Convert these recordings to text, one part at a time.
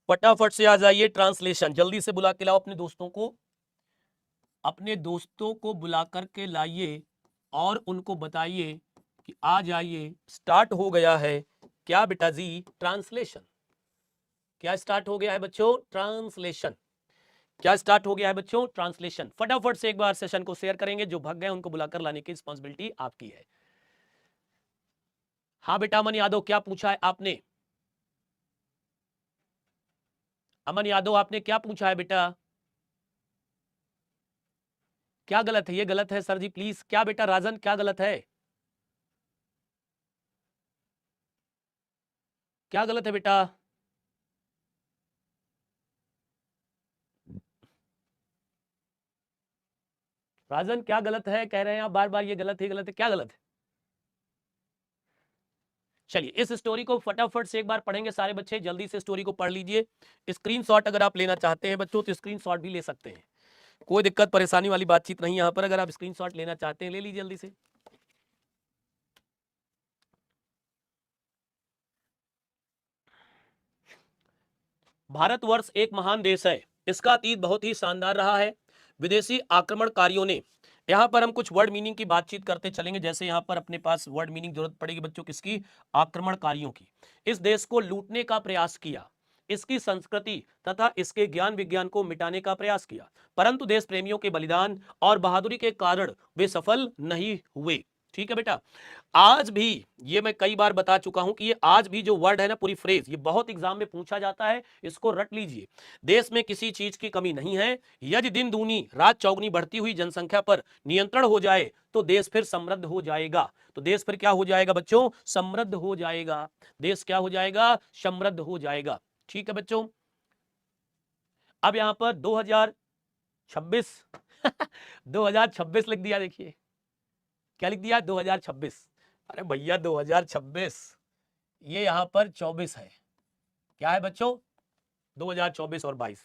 फटाफट से आ जाइए। ट्रांसलेशन जल्दी से बुला के लाओ अपने दोस्तों को बुला करके लाइए और उनको बताइए कि आ जाइए, स्टार्ट हो गया है। क्या बेटा जी? ट्रांसलेशन। क्या स्टार्ट हो गया है बच्चों? ट्रांसलेशन। क्या स्टार्ट हो गया है बच्चों? ट्रांसलेशन। फटाफट से एक बार सेशन को शेयर करेंगे, जो भाग गए उनको बुलाकर लाने की रिस्पॉन्सिबिलिटी आपकी है। हाँ बेटा अमन यादव, क्या पूछा है आपने? अमन यादव आपने क्या पूछा है बेटा? क्या गलत है? ये गलत है सर जी प्लीज। क्या बेटा राजन क्या गलत है? क्या गलत है बेटा? राजन क्या गलत है? कह रहे हैं आप बार बार ये गलत है गलत है, क्या गलत है? चलिए इस स्टोरी को फटाफट से एक बार पढ़ेंगे सारे बच्चे, जल्दी से स्टोरी को पढ़ लीजिए। स्क्रीनशॉट अगर आप लेना चाहते हैं बच्चों तो स्क्रीनशॉट भी ले सकते हैं, कोई दिक्कत परेशानी वाली बातचीत नहीं यहाँ पर। अगर आप स्क्रीनशॉट लेना चाहते हैं ले लीजिए जल्दी से। भारतवर्ष एक महान देश है, इसका अतीत बहुत ही शानदार रहा है। विदेशी आक्रमणकारियों ने, यहाँ पर हम कुछ वर्ड मीनिंग की बातचीत करते चलेंगे, जैसे यहाँ पर अपने पास वर्ड मीनिंग जरूरत पड़ेगी बच्चों किसकी? आक्रमणकारियों की। इस देश को लूटने का प्रयास किया, इसकी संस्कृति तथा इसके ज्ञान विज्ञान को मिटाने का प्रयास किया, परंतु देश प्रेमियों के बलिदान और बहादुरी के कारण वे सफल नहीं हुए। ठीक है बेटा। आज भी, ये मैं कई बार बता चुका हूं कि ये आज भी जो वर्ड है ना, पूरी फ्रेज, ये बहुत एग्जाम में पूछा जाता है, इसको रट लीजिए। देश में किसी चीज की कमी नहीं है, यदि दिन दूनी रात चौगुनी बढ़ती हुई जनसंख्या पर नियंत्रण हो जाए तो देश फिर समृद्ध हो जाएगा। तो देश फिर क्या हो जाएगा बच्चों? समृद्ध हो जाएगा। देश क्या हो जाएगा? समृद्ध हो जाएगा। ठीक है बच्चों। अब यहां पर 2026 2026 लिख दिया, देखिए क्या लिख दिया? 2026। अरे भैया 2026, ये यहां पर 24 है। क्या है बच्चों? 2024 और 22।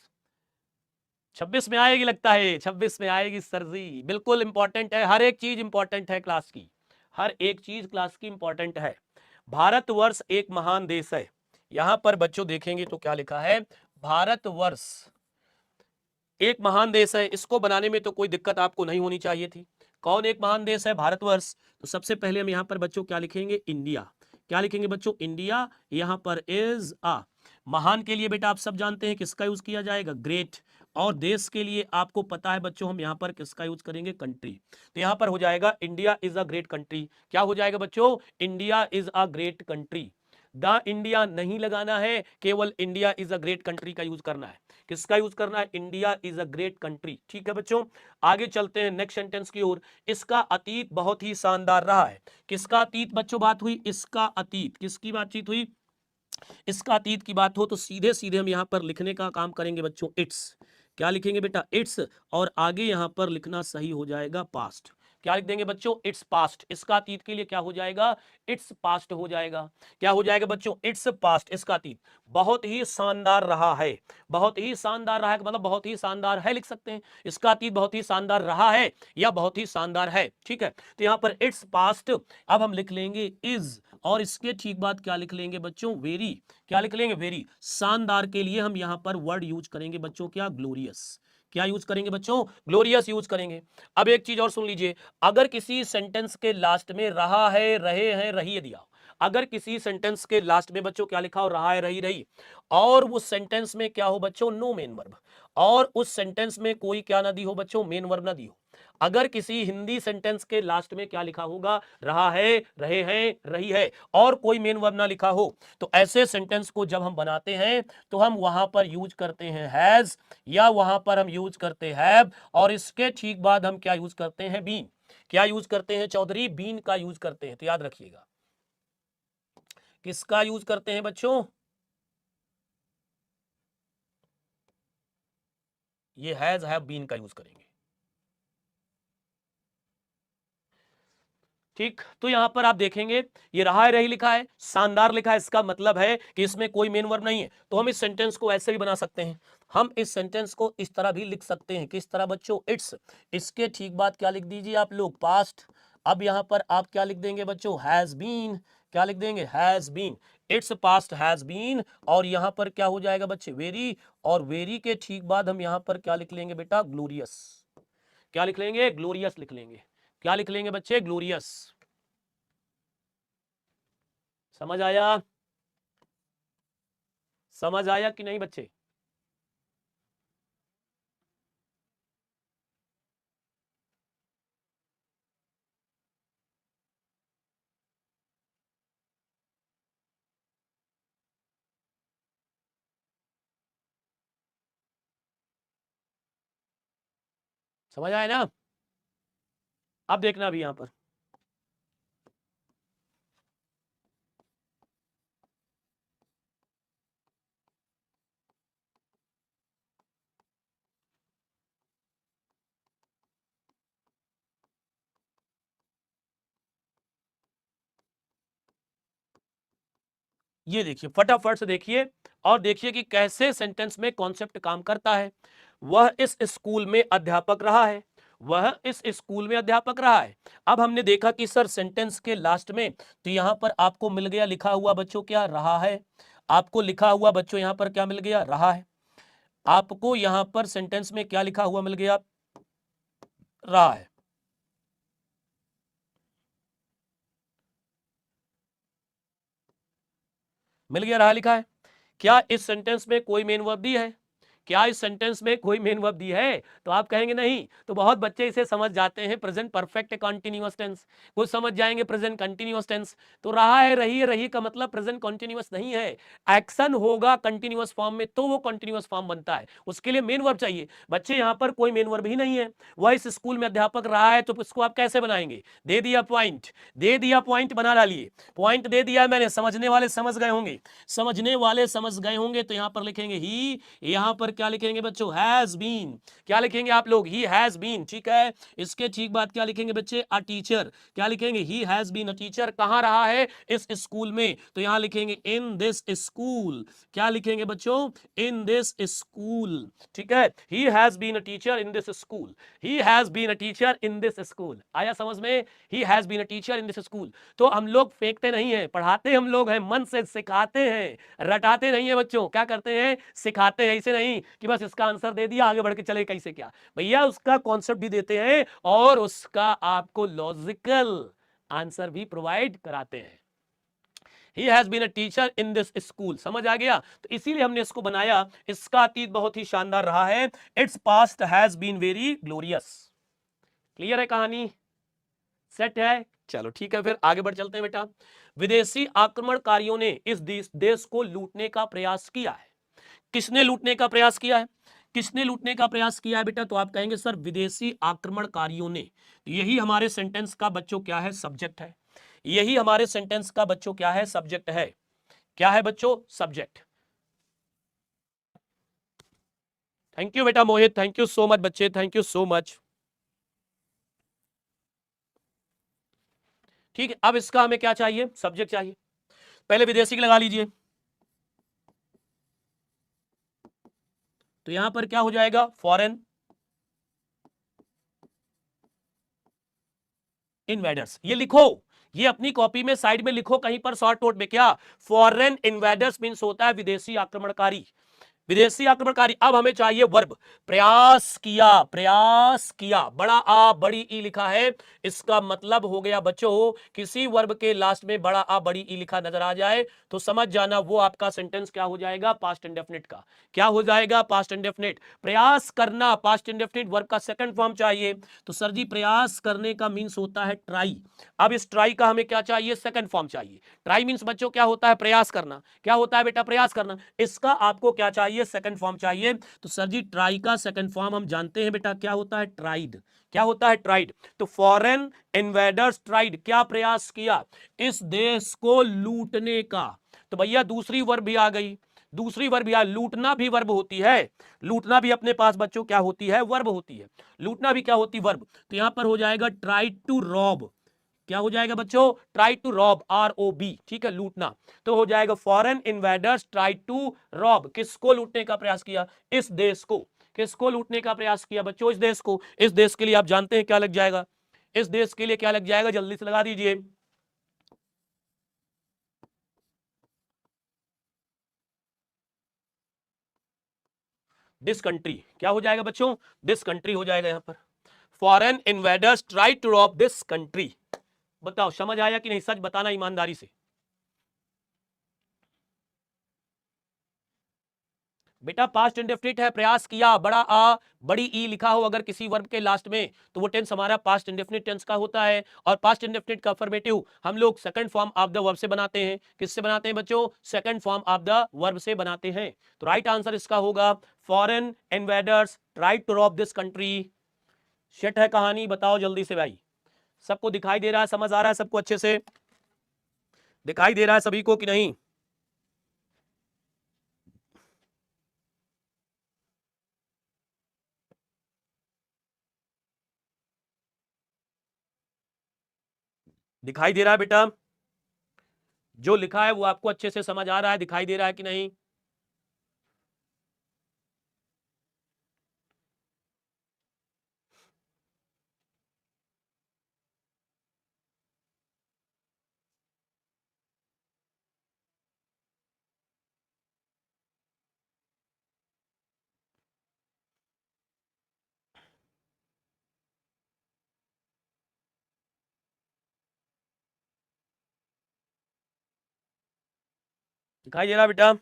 26 में आएगी लगता है, 26 में आएगी सर जी। बिल्कुल इंपॉर्टेंट है, हर एक चीज इंपॉर्टेंट है क्लास की, हर एक चीज क्लास की इंपॉर्टेंट है। भारतवर्ष एक महान देश है, यहां पर बच्चों देखेंगे तो क्या लिखा है? भारतवर्ष एक महान देश है। इसको बनाने में तो कोई दिक्कत आपको नहीं होनी चाहिए थी। कौन एक महान देश है? भारतवर्ष। तो सबसे पहले हम यहां पर बच्चों क्या लिखेंगे? इंडिया। क्या लिखेंगे बच्चों? इंडिया। यहां पर इज आ, महान के लिए बेटा आप सब जानते हैं किसका यूज किया जाएगा? ग्रेट। और देश के लिए आपको पता है बच्चों हम यहां पर किसका यूज करेंगे? कंट्री। तो यहां पर हो जाएगा India is a great country. क्या हो जाएगा बच्चों? India is a great country. The India नहीं लगाना है, केवल India is a great country का यूज करना है। किसका यूज करना है? India is a great country. ठीक है बच्चों, आगे चलते हैं नेक्स्ट सेंटेंस की ओर। इसका अतीत बहुत ही शानदार रहा है। किसका अतीत बच्चों बात हुई? इसका अतीत। किसकी बातचीत हुई? इसका अतीत की बात हो तो सीधे सीधे हम यहां पर लिखने का काम करेंगे बच्चों, इट्स। क्या लिखेंगे बेटा? इट्स। और आगे यहां पर लिखना सही हो जाएगा पास्ट। क्या लिख देंगे बच्चों? Its past. इसका अतीत के लिए क्या हो जाएगा? इट्स पास्ट हो जाएगा। क्या हो जाएगा बच्चों? Its past. इसका अतीत बहुत ही शानदार रहा है। बहुत ही शानदार रहा है मतलब बहुत ही शानदार है लिख सकते हैं। इसका अतीत बहुत ही शानदार रहा है या बहुत ही शानदार है। ठीक है, तो यहां पर इट्स पास्ट अब हम लिख लेंगे इज, और इसके ठीक बाद क्या लिख लेंगे बच्चों? वेरी। क्या लिख लेंगे? वेरी। शानदार के लिए हम यहां पर वर्ड यूज करेंगे बच्चों, क्या? ग्लोरियस। क्या यूज करेंगे बच्चों? ग्लोरियस यूज करेंगे। अब एक चीज और सुन लीजिए, अगर किसी सेंटेंस के लास्ट में रहा है, रहे हैं, रही है दिया, अगर किसी सेंटेंस के लास्ट में बच्चों क्या लिखा हो? रहा है, रही, रही, और उस सेंटेंस में क्या हो बच्चों? नो मेन वर्ब, और उस सेंटेंस में कोई क्या ना दी हो बच्चों? मेन वर्ब ना दी हो। अगर किसी हिंदी सेंटेंस के लास्ट में क्या लिखा होगा? रहा है, रहे हैं, रही है, और कोई मेन वर्ब ना लिखा हो, तो ऐसे सेंटेंस को जब हम बनाते हैं तो हम वहां पर यूज करते हैं हैज, या वहां पर हम यूज करते हैव, और इसके ठीक बाद हम क्या यूज करते हैं? बीन। क्या यूज करते हैं चौधरी? बीन का यूज करते हैं। तो याद रखिएगा, किसका यूज करते हैं बच्चों? ये हैज, हैव, बीन का यूज करेंगे। ठीक, तो यहां पर आप देखेंगे ये रहा है, रही लिखा है, शानदार लिखा है, इसका मतलब है कि इसमें कोई मेन वर्ब नहीं है। तो हम इस सेंटेंस को ऐसे भी बना सकते हैं, हम इस सेंटेंस को इस तरह भी लिख सकते हैं। किस तरह बच्चों? इट्स। इसके ठीक बाद क्या लिख दीजिए आप लोग? पास्ट। अब यहां पर आप क्या लिख देंगे बच्चों? Has been. क्या लिख देंगे? Has been. It's past has been, और यहां पर क्या हो जाएगा बच्चे, वेरी, और वेरी के ठीक बाद हम यहां पर क्या लिख लेंगे बेटा, ग्लोरियस। क्या लिख लेंगे, ग्लोरियस लिख लेंगे। क्या लिख लेंगे बच्चे, ग्लोरियस। समझ आया, समझ आया कि नहीं बच्चे? समझ आया ना? अब देखना भी यहां पर, ये देखिए फटाफट से देखिए, और देखिए कि कैसे सेंटेंस में कॉन्सेप्ट काम करता है। वह इस स्कूल में अध्यापक रहा है, वह इस स्कूल में अध्यापक रहा है। अब हमने देखा कि सर सेंटेंस के लास्ट में, तो यहां पर आपको मिल गया लिखा हुआ बच्चों क्या, रहा है। आपको लिखा हुआ बच्चों यहां पर क्या मिल गया, रहा है। आपको यहां पर सेंटेंस में क्या लिखा हुआ मिल गया, रहा है। मिल गया, रहा लिखा है। क्या इस सेंटेंस में कोई मेन वर्ब दी है, क्या इस सेंटेंस में कोई मेन वर्ब दी है? तो आप कहेंगे नहीं। तो बहुत बच्चे इसे समझ जाते हैं प्रेजेंट परफेक्ट कंटीन्यूअस टेंस, कुछ समझ जाएंगे प्रेजेंट कंटीन्यूअस टेंस। तो रहा है, रही है, रही का मतलब प्रेजेंट कंटीन्यूअस नहीं है। एक्शन होगा कंटीन्यूअस फॉर्म में तो वो कंटीन्यूअस फॉर्म बनता है, उसके लिए मेन वर्ब चाहिए। बच्चे यहां पर कोई मेन वर्ब ही नहीं है, वह इस स्कूल में अध्यापक रहा है, तो इसको आप कैसे बनाएंगे, दे दिया पॉइंट, दे दिया पॉइंट, बना डालिए। पॉइंट दे दिया मैंने, समझने वाले समझ गए होंगे, समझने वाले समझ गए होंगे। तो यहां पर लिखेंगे ही, यहां पर क्या लिखेंगे बच्चों, हैज बीन। क्या लिखेंगे आप लोग, ही हैज बीन, ठीक है। इसके ठीक बाद क्या लिखेंगे बच्चे, अ टीचर। क्या लिखेंगे, he has been a teacher. कहां रहा है, इस स्कूल में, तो यहां लिखेंगे इन दिस स्कूल। क्या लिखेंगे बच्चों, इन दिस स्कूल, ठीक है। He has been a teacher in this school, he has been a teacher in this school. आया समझ में, he has been a teacher in this school. तो हम लोग फेंकते नहीं है, पढ़ाते हम लोग हैं, मन से सिखाते हैं, रटाते नहीं है बच्चों। क्या करते हैं, सिखाते हैं। ऐसे नहीं कि बस इसका आंसर दे दिया आगे बढ़ के चले कैसे, क्या भैया, उसका कॉन्सेप्ट भी देते हैं और उसका आपको लॉजिकल आंसर भी प्रोवाइड कराते हैं। He has been a teacher in this school, समझ आ गया? तो इसीलिए हमने इसको बनाया। इसका अतीत बहुत ही शानदार रहा है, it's past has been very glorious. Clear है कहानी, सेट है? चलो ठीक है, फिर आगे बढ़ चलते हैं बेटा। विदेशी आक्रमणकारियों ने इस देश को लूटने का प्रयास किया है। किसने लूटने का प्रयास किया है, किसने लूटने का प्रयास किया है बेटा? तो आप कहेंगे सर विदेशी आक्रमणकारियों ने। यही हमारे सेंटेंस का बच्चों क्या है, सब्जेक्ट है। यही हमारे सेंटेंस का बच्चों क्या है, सब्जेक्ट है। क्या है बच्चों, सब्जेक्ट। थैंक यू बेटा मोहित, थैंक यू सो मच बच्चे, थैंक यू सो मच। ठीक है, अब इसका हमें क्या चाहिए, सब्जेक्ट चाहिए। पहले विदेशी की लगा लीजिए, तो यहां पर क्या हो जाएगा, फॉरेन इन्वेडर्स। ये लिखो, ये अपनी कॉपी में साइड में लिखो कहीं पर शॉर्ट नोट में, क्या फॉरेन इन्वेडर्स मींस होता है विदेशी आक्रमणकारी, विदेशी आक्रमणकारी। अब हमें चाहिए वर्ब, प्रयास किया, प्रयास किया, बड़ा आ बड़ी ई लिखा है। इसका मतलब हो गया बच्चों, किसी वर्ब के लास्ट में बड़ा आ बड़ी ई लिखा नजर आ जाए तो समझ जाना वो आपका सेंटेंस क्या हो जाएगा, पास्ट इंडेफिनिट का। क्या हो जाएगा, पास्ट इंडेफिनिट। प्रयास करना पास्ट इंडेफिनिट वर्ब का सेकंड फॉर्म चाहिए। तो सर जी प्रयास करने का मीन्स होता है ट्राई। अब इस ट्राई का हमें क्या चाहिए, सेकंड फॉर्म चाहिए। ट्राई मीन्स बच्चों क्या होता है, प्रयास करना। क्या होता है बेटा, प्रयास करना। इसका आपको क्या चाहिए, सेकंड फॉर्म चाहिए। तो सर जी ट्राई का सेकंड फॉर्म हम जानते हैं बेटा, क्या होता है, ट्राइड। क्या होता है, ट्राइड। तो फॉरेन इन्वेडर्स ट्राइड, क्या प्रयास किया, इस देश को लूटने का। तो भैया दूसरी वर्ब भी आ गई, दूसरी वर्ब या लूटना भी वर्ब होती है। लूटना भी अपने पास बच्चों क्या होती है, वर्ब होती है। लूटना भी क्या होती, वर्ब। तो यहां पर हो जाएगा ट्राई टू रॉब। क्या हो जाएगा बच्चों, ट्राई टू रॉब, ROB, ठीक है, लूटना। तो हो जाएगा foreign invaders try to rob, किसको लूटने का प्रयास किया, इस देश को। किसको लूटने का प्रयास किया बच्चों, इस देश को। इस देश के लिए आप जानते हैं क्या लग जाएगा, इस देश के लिए क्या लग जाएगा, जल्दी से लगा दीजिए। दिस कंट्री क्या हो जाएगा बच्चों, दिस कंट्री हो जाएगा यहां पर। Foreign invaders try to rob this country. बताओ समझ आया कि नहीं, सच बताना ईमानदारी से। बेटा पास्ट इंडेफिनिट है, प्रयास किया, बड़ा आ बड़ी ई लिखा हो अगर किसी वर्ब के लास्ट में तो वो टेंस हमारा पास्ट इंडेफिनिट टेंस का होता है। और पास्ट इंडेफिनिट का अफर्मेटिव हम लोग second form of the verb से बनाते हैं। किससे बनाते हैं बच्चों, second form of the verb से बनाते हैं। तो राइट आंसर इसका होगा foreign invaders try to rob this country. शिट है कहानी, बताओ जल्दी से भाई। सबको दिखाई दे रहा है, समझ आ रहा है सबको, अच्छे से दिखाई दे रहा है सभी को कि नहीं। दिखाई दे रहा है बेटा, जो लिखा है वो आपको अच्छे से समझ आ रहा है, दिखाई दे रहा है कि नहीं। दिखाई दे रहा है बेटा,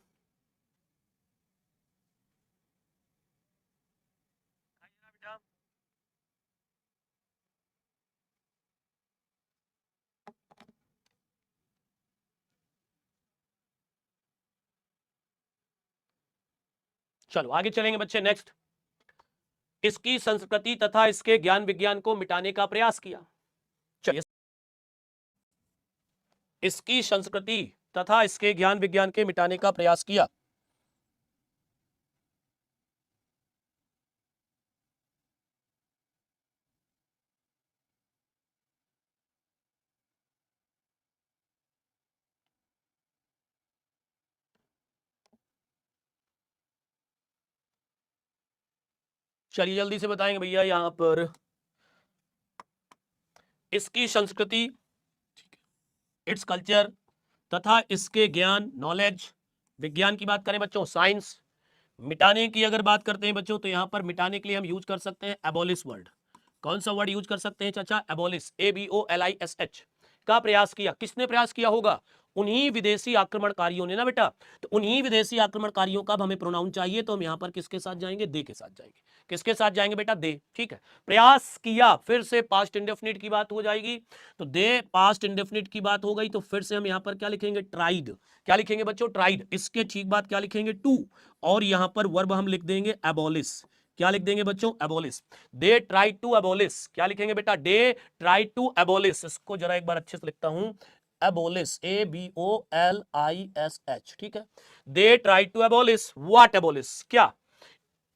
चलो आगे चलेंगे बच्चे। नेक्स्ट, इसकी संस्कृति तथा इसके ज्ञान विज्ञान को मिटाने का प्रयास किया। चलिए, इसकी संस्कृति तथा इसके ज्ञान विज्ञान के मिटाने का प्रयास किया। चलिए जल्दी से बताएंगे भैया यहां पर, इसकी संस्कृति, इट्स कल्चर, तथा इसके ज्ञान नॉलेज, विज्ञान की बात करें बच्चों साइंस, मिटाने की अगर बात करते हैं बच्चों तो यहां पर मिटाने के लिए हम यूज कर सकते हैं एबोलिश वर्ड। कौन सा वर्ड यूज कर सकते हैं चाचा, एबोलिश, ABOLISH का प्रयास किया। किसने प्रयास किया होगा, उन्हीं विदेशी आक्रमणकारियों ने ना बेटा। तो उन्हीं विदेशी आक्रमणकारियों का हमें प्रोनाउन चाहिए, तो हम यहां पर किसके साथ जाएंगे, दे के साथ जाएंगे। किसके साथ जाएंगे बेटा, दे, ठीक है। प्रयास किया, फिर से पास्ट इंडेफिनिट की बात हो जाएगी, तो दे पास्ट इंडेफिनिट की बात हो गई, तो फिर से हम यहां पर क्या लिखेंगे, ट्राइड। क्या लिखेंगे बच्चों, ट्राइड। इसके ठीक बाद क्या लिखेंगे, टू, और यहां पर वर्ब हम लिख देंगे एबोलिश। क्या लिख देंगे बच्चों, abolish. They try to abolish, क्या लिखेंगे बेटा, डे ट्राई टू एबोलिश। इसको जरा एक बार अच्छे से लिखता हूं, एबोलिश, ABOLISH, ठीक है। They try to abolish what, abolish क्या,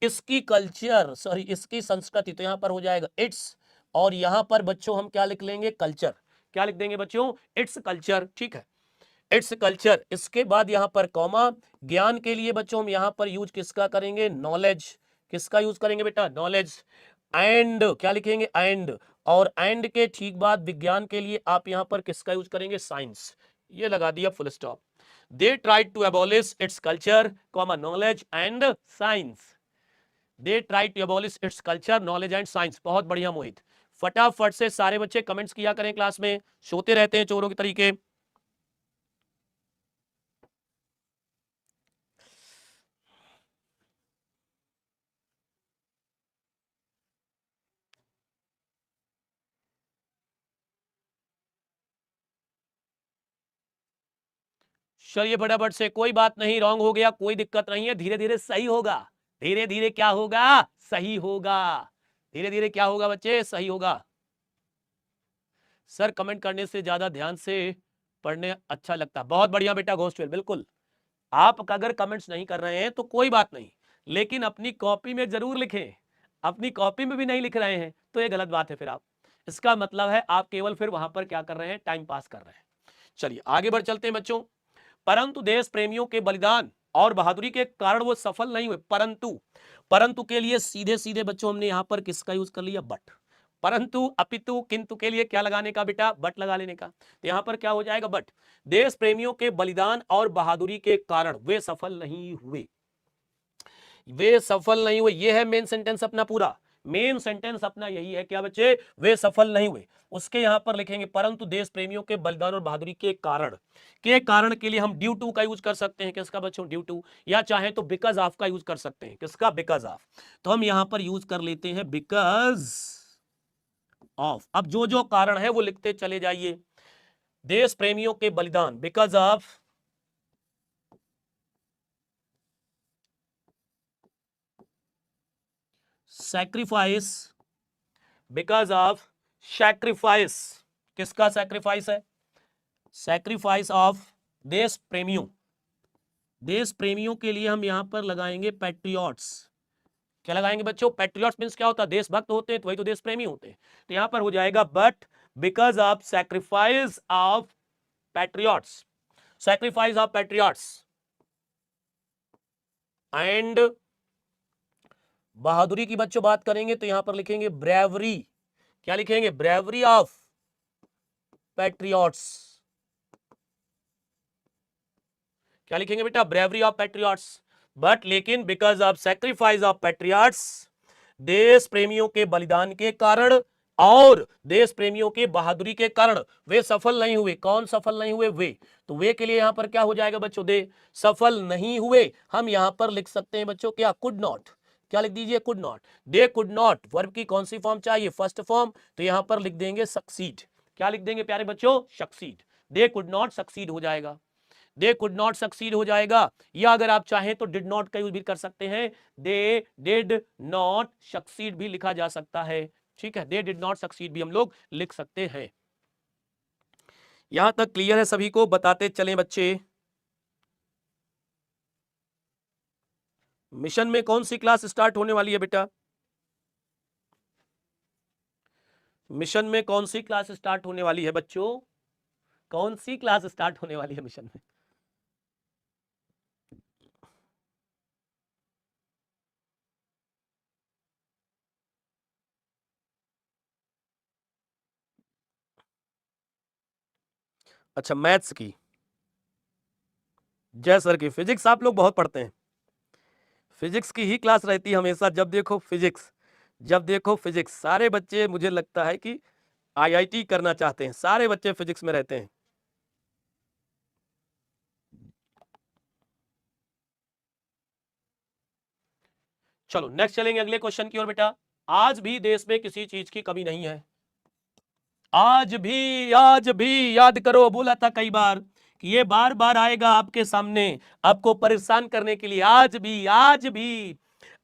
इसकी कल्चर, सॉरी इसकी संस्कृति, तो यहां पर हो जाएगा इट्स, और यहां पर बच्चों हम क्या लिख लेंगे, कल्चर। क्या लिख देंगे बच्चों, इट्स कल्चर, ठीक है, इट्स कल्चर। इसके बाद यहां पर कॉमा, ज्ञान के लिए बच्चों हम यहां पर यूज किसका करेंगे, नॉलेज। किसका यूज करेंगे बेटा, नॉलेज। एंड क्या लिखेंगे, एंड, और एंड के ठीक बाद विज्ञान के लिए आप यहां पर किसका यूज करेंगे, साइंस। ये लगा दिया full stop. They tried to abolish its culture, comma knowledge and science. They tried to abolish its culture, knowledge and science. बहुत बढ़िया मोहित, फटाफट से सारे बच्चे कमेंट्स किया करें, क्लास में सोते रहते हैं चोरों के तरीके। चलिए फटाफट से, कोई बात नहीं, रॉन्ग हो गया कोई दिक्कत नहीं है, धीरे धीरे सही होगा। धीरे धीरे क्या होगा, सही होगा। धीरे धीरे क्या होगा बच्चे, सही होगा। सर कमेंट करने से ज्यादा ध्यान से पढ़ने अच्छा लगता। बहुत बढ़िया बेटा घोषवेल, बिल्कुल। आप अगर कमेंट्स नहीं कर रहे हैं तो कोई बात नहीं, लेकिन अपनी कॉपी में जरूर लिखें। अपनी कॉपी में भी नहीं लिख रहे हैं तो ये गलत बात है। फिर आप, इसका मतलब है आप केवल फिर वहां पर क्या कर रहे हैं, टाइम पास कर रहे हैं। चलिए आगे बढ़ चलते हैं बच्चों। परंतु देश प्रेमियों के बलिदान और बहादुरी के कारण वो सफल नहीं हुए। परंतु, परंतु के लिए सीधे सीधे बच्चों हमने यहां पर किसका यूज कर लिया, बट। परंतु अपितु किंतु के लिए क्या लगाने का बेटा, बट लगा लेने का। तो यहां पर क्या हो जाएगा, बट। देश प्रेमियों के बलिदान और बहादुरी के कारण वे सफल नहीं हुए। वे सफल नहीं हुए, ये है मेन सेंटेंस अपना पूरा। मेन सेंटेंस अपना यही है, क्या बच्चे, वे सफल नहीं हुए। उसके यहां पर लिखेंगे परंतु देश प्रेमियों के बलिदान और बहादुरी के कारण के लिए हम ड्यू टू का यूज कर सकते हैं, किसका बच्चों, ड्यू टू, या चाहे तो बिकॉज ऑफ का यूज कर सकते हैं, किसका, बिकॉज ऑफ। तो हम यहां पर यूज कर लेते हैं बिकॉज ऑफ। अब जो जो कारण है वो लिखते चले जाइए। देश प्रेमियों के बलिदान, because of sacrifice, because of sacrifice, किसका सैक्रिफाइस है, सैक्रिफाइस ऑफ देश प्रेमियों। देश प्रेमियों के लिए हम यहां पर लगाएंगे पैट्रियट्स। क्या लगाएंगे बच्चों, पैट्रियट्स मींस क्या होता है, देशभक्त होते हैं तो वही तो देश प्रेमी होते हैं। तो यहां पर हो जाएगा but because of sacrifice of patriots, sacrifice of patriots and बहादुरी की बच्चों बात करेंगे तो यहां पर लिखेंगे ब्रेवरी। क्या लिखेंगे, ब्रेवरी ऑफ पैट्रियट्स। क्या लिखेंगे बेटा, ब्रेवरी ऑफ पैट्रियट्स। बट लेकिन because of sacrifice of patriots, देश प्रेमियों के बलिदान के कारण और देश प्रेमियों के बहादुरी के कारण वे सफल नहीं हुए। कौन सफल नहीं हुए, वे। तो वे के लिए यहां पर क्या हो जाएगा बच्चों, दे सफल नहीं हुए। हम यहां पर लिख सकते हैं बच्चों क्या, कुड नॉट। क्या लिख दीजिए, could not. They could not, verb की कौन सी फॉर्म चाहिए, फर्स्ट फॉर्म, तो यहां पर लिख देंगे सक्सीड। क्या लिख देंगे प्यारे बच्चों, succeed. They could not succeed हो जाएगा, दे कुड नॉट सक्सीड हो जाएगा। या अगर आप चाहें तो डिड नॉट का यूज भी कर सकते हैं, दे डिड नॉट सक्सीड भी लिखा जा सकता है। ठीक है, दे डिड नॉट सक्सीड भी हम लोग लिख सकते हैं। यहां तक क्लियर है सभी को, बताते चलें बच्चे। मिशन में कौन सी क्लास स्टार्ट होने वाली है बेटा, मिशन में कौन सी क्लास स्टार्ट होने वाली है बच्चों, कौन सी क्लास स्टार्ट होने वाली है मिशन में। अच्छा, मैथ्स की, जय सर की। फिजिक्स आप लोग बहुत पढ़ते हैं, फिजिक्स की ही क्लास रहती है हमेशा, जब देखो फिजिक्स, जब देखो फिजिक्स। सारे बच्चे मुझे लगता है कि आईआईटी करना चाहते हैं, सारे बच्चे फिजिक्स में रहते हैं। चलो नेक्स्ट चलेंगे अगले क्वेश्चन की ओर बेटा। आज भी देश में किसी चीज की कमी नहीं है। आज भी याद करो, बोला था कई बार कि ये बार बार आएगा आपके सामने आपको परेशान करने के लिए। आज भी, आज भी,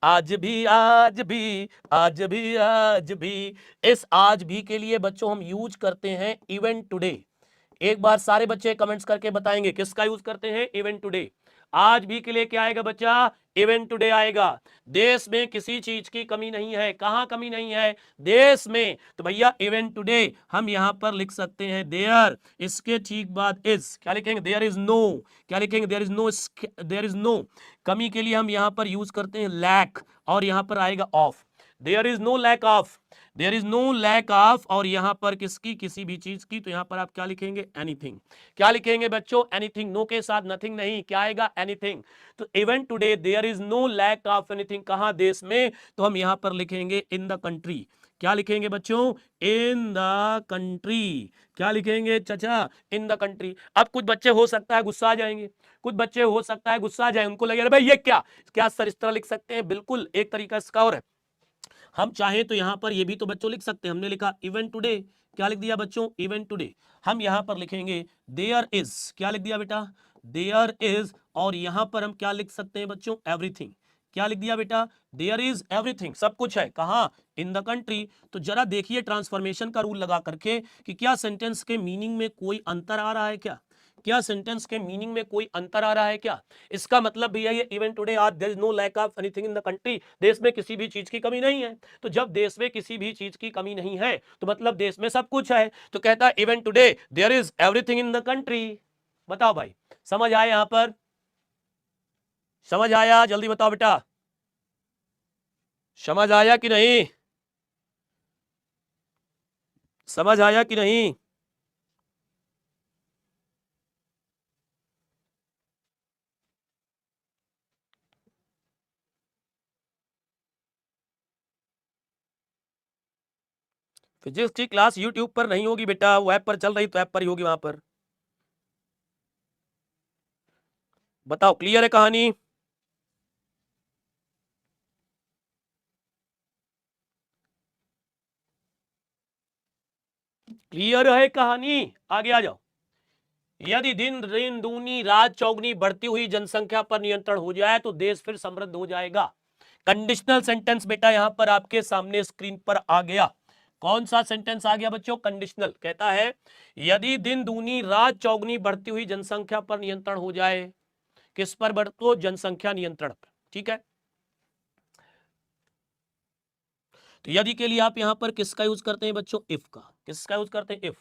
आज भी, आज भी, आज भी, आज भी। इस आज भी के लिए बच्चों हम यूज करते हैं इवेंट टुडे। एक बार सारे बच्चे कमेंट्स करके बताएंगे किसका यूज करते हैं, इवेंट टुडे। आज भी के लिए क्या आएगा बच्चा, इवेंट टुडे आएगा। देश में किसी चीज की कमी नहीं है, कहां कमी नहीं है, देश में। तो भैया इवेंट टुडे हम यहां पर लिख सकते हैं देयर, इसके ठीक बाद इज। क्या लिखेंगे, देयर इज नो। क्या लिखेंगे, there is no, there is no. कमी के लिए हम यहां पर यूज करते हैं लैक, और यहां पर आएगा of. There is no lack of, there is no lack of, और यहां पर किसकी, किसी भी चीज की। तो यहां पर आप क्या लिखेंगे, एनीथिंग। क्या लिखेंगे बच्चों, एनीथिंग। नो के साथ नथिंग नहीं, क्या आएगा, एनीथिंग। तो even today there is no lack of anything, कहां, देश में। तो हम यहां पर लिखेंगे इन द कंट्री। क्या लिखेंगे बच्चों, इन द कंट्री। क्या लिखेंगे चाचा, इन द कंट्री। अब कुछ बच्चे हो सकता है गुस्सा आ जाएंगे, कुछ बच्चे हो सकता है गुस्सा आ जाए, उनको लगेगा भाई ये क्या, क्या सर इस तरह लिख सकते हैं। बिल्कुल एक तरीका इसका और है, हम चाहें तो यहां पर ये भी तो बच्चों लिख सकते हैं। हमने लिखा इवेंट टुडे, क्या लिख दिया बच्चों, इवेंट टुडे। हम यहां पर लिखेंगे देयर इज। क्या लिख दिया बेटा, देयर इज, और यहां पर हम क्या लिख सकते हैं बच्चों, एवरीथिंग। क्या लिख दिया बेटा, देयर इज एवरीथिंग, सब कुछ है कहां, इन द कंट्री। तो जरा देखिए ट्रांसफॉर्मेशन का रूल लगा करके कि क्या सेंटेंस के मीनिंग में कोई अंतर आ रहा है क्या, क्या सेंटेंस के मीनिंग में कोई अंतर आ रहा है क्या। इसका मतलब भी है ये इवेंट टुडे आज there is no lack of anything in the country, देश में किसी भी चीज की कमी नहीं है। तो जब देश में किसी भी चीज की कमी नहीं है तो मतलब देश में सब कुछ है। तो कहता है even today there is everything in the country. बताओ भाई, समझ आया यहां पर, समझ आया, जल्दी बताओ बेटा, समझ आया कि नहीं, समझ आया कि नहीं। फिजिक्स की क्लास यूट्यूब पर नहीं होगी बेटा, वो ऐप पर चल रही तो ऐप पर ही होगी, वहां पर। बताओ क्लियर है कहानी? क्लियर है कहानी? आगे आ जाओ। यदि दिन दिन दूनी रात चौगनी बढ़ती हुई जनसंख्या पर नियंत्रण हो जाए तो देश फिर समृद्ध हो जाएगा। कंडीशनल सेंटेंस बेटा यहां पर आपके सामने स्क्रीन पर आ गया। कौन सा सेंटेंस आ गया बच्चों? कंडीशनल। कहता है यदि दिन दूनी रात चौगनी बढ़ती हुई जनसंख्या पर नियंत्रण हो जाए। किस पर बढ़तो? जनसंख्या नियंत्रण पर। ठीक है, तो यदि के लिए आप यहां पर किसका यूज करते हैं बच्चों? इफ का। किसका यूज करते हैं? इफ।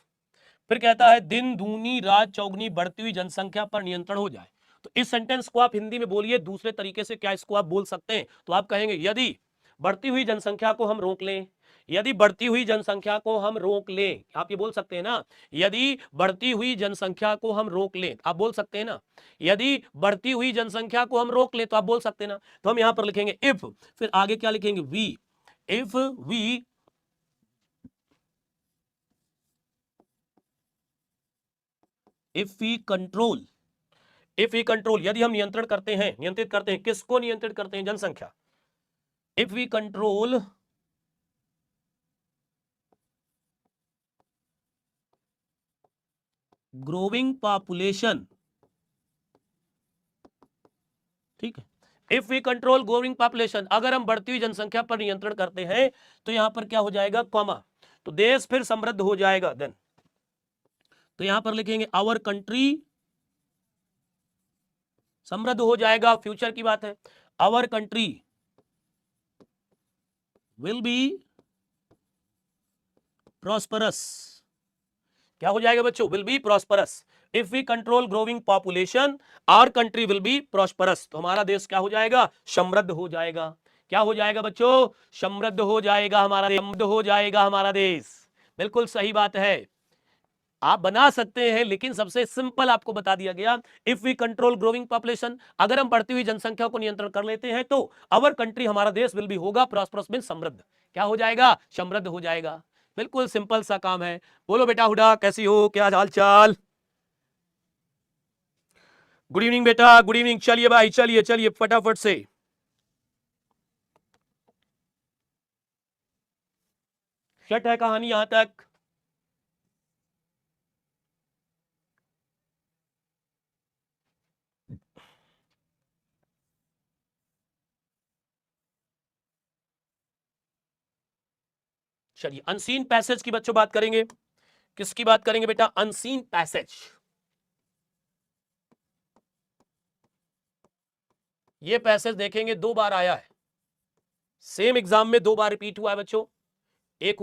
फिर कहता है दिन दूनी रात चौगनी बढ़ती हुई जनसंख्या पर नियंत्रण हो जाए। तो इस सेंटेंस को आप हिंदी में बोलिए दूसरे तरीके से, क्या इसको आप बोल सकते हैं? तो आप कहेंगे यदि बढ़ती हुई जनसंख्या को हम रोक लें, यदि बढ़ती हुई जनसंख्या को हम रोक लें, आप ये बोल सकते हैं ना, यदि बढ़ती हुई जनसंख्या को हम रोक लें, आप बोल सकते हैं ना, यदि बढ़ती हुई जनसंख्या को हम रोक लें, तो आप बोल सकते हैं ना। तो हम यहां पर लिखेंगे इफ, फिर आगे क्या लिखेंगे? We. If we control, if we control, यदि हम नियंत्रण करते हैं, नियंत्रित करते हैं, किसको नियंत्रित करते हैं? जनसंख्या। If we control growing population, ठीक है, if we control growing population, अगर हम बढ़ती हुई जनसंख्या पर नियंत्रण करते हैं तो यहां पर क्या हो जाएगा? कॉमा, तो देश फिर समृद्ध हो जाएगा। देन तो यहां पर लिखेंगे आवर कंट्री समृद्ध हो जाएगा, फ्यूचर की बात है। Our country will be prosperous. क्या हो जाएगा बच्चों? Will be prosperous. If we control growing population our country will be prosperous, तो हमारा देश क्या हो जाएगा? समृद्ध हो जाएगा। क्या हो जाएगा बच्चों? समृद्ध हो जाएगा हमारा देश, समृद्ध हो जाएगा हमारा देश। बिल्कुल सही बात है, आप बना सकते हैं, लेकिन सबसे सिंपल आपको बता दिया गया। If we control growing population, अगर हम बढ़ती हुई जनसंख्या को नियंत्रण कर लेते हैं तो अवर कंट्री, हमारा देश, विल भी होगा प्रॉस्परस मीन समृद्ध। क्या हो जाएगा? समृद्ध हो जाएगा। बिल्कुल सिंपल सा काम है। बोलो बेटा हुडा, कैसी हो, क्या हाल चाल? गुड इवनिंग बेटा, गुड इवनिंग। चलिए भाई, चलिए चलिए फटाफट से। शट है कहानी यहां तक? चलिए अनसीन पैसेज की बच्चों बात करेंगे। किसकी बात करेंगे बेटा? Unseen passage. ये पैसेज देखेंगे 2 बार आया है, सेम एग्जाम में 2 बार रिपीट हुआ है बच्चों। एक